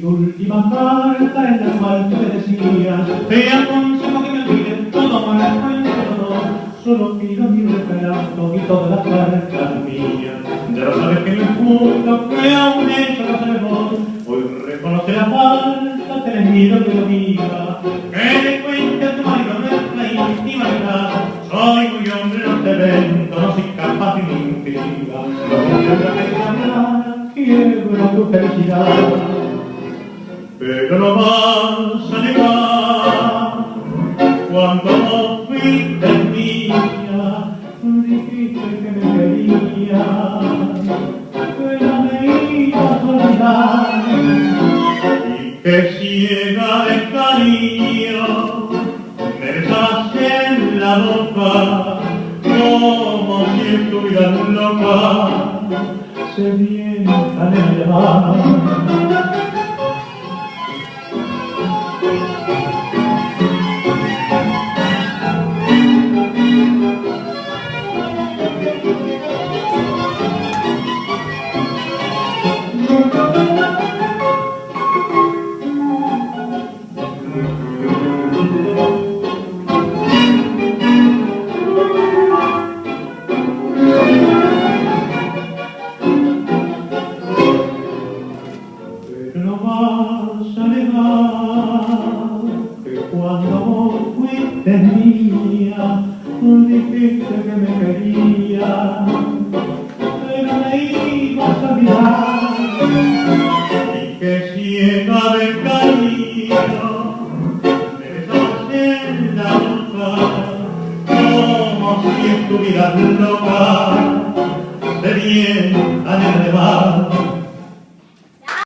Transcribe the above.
tu última carta en la cual tú me decías: te aconsejo que me olvides todo mal, solo pido mi retrato y todas las cartas mías. Ya lo sabes que me juro que aún hecho no sabemos. Hoy reconoce la falta, te les miro que lo diga. Que le cuente a tu marido nuestra intimidad. Soy muy hombre, no te vendo, no soy capaz ni intriga. No me hablar, quiebro tu felicidad. Pero no vas a negar cuando fuiste mía, dijiste que me querías, que no me ibas a olvidar, y que ciega de cariño me besas en la boca, como si estuvieras loca, sedienta de llevar.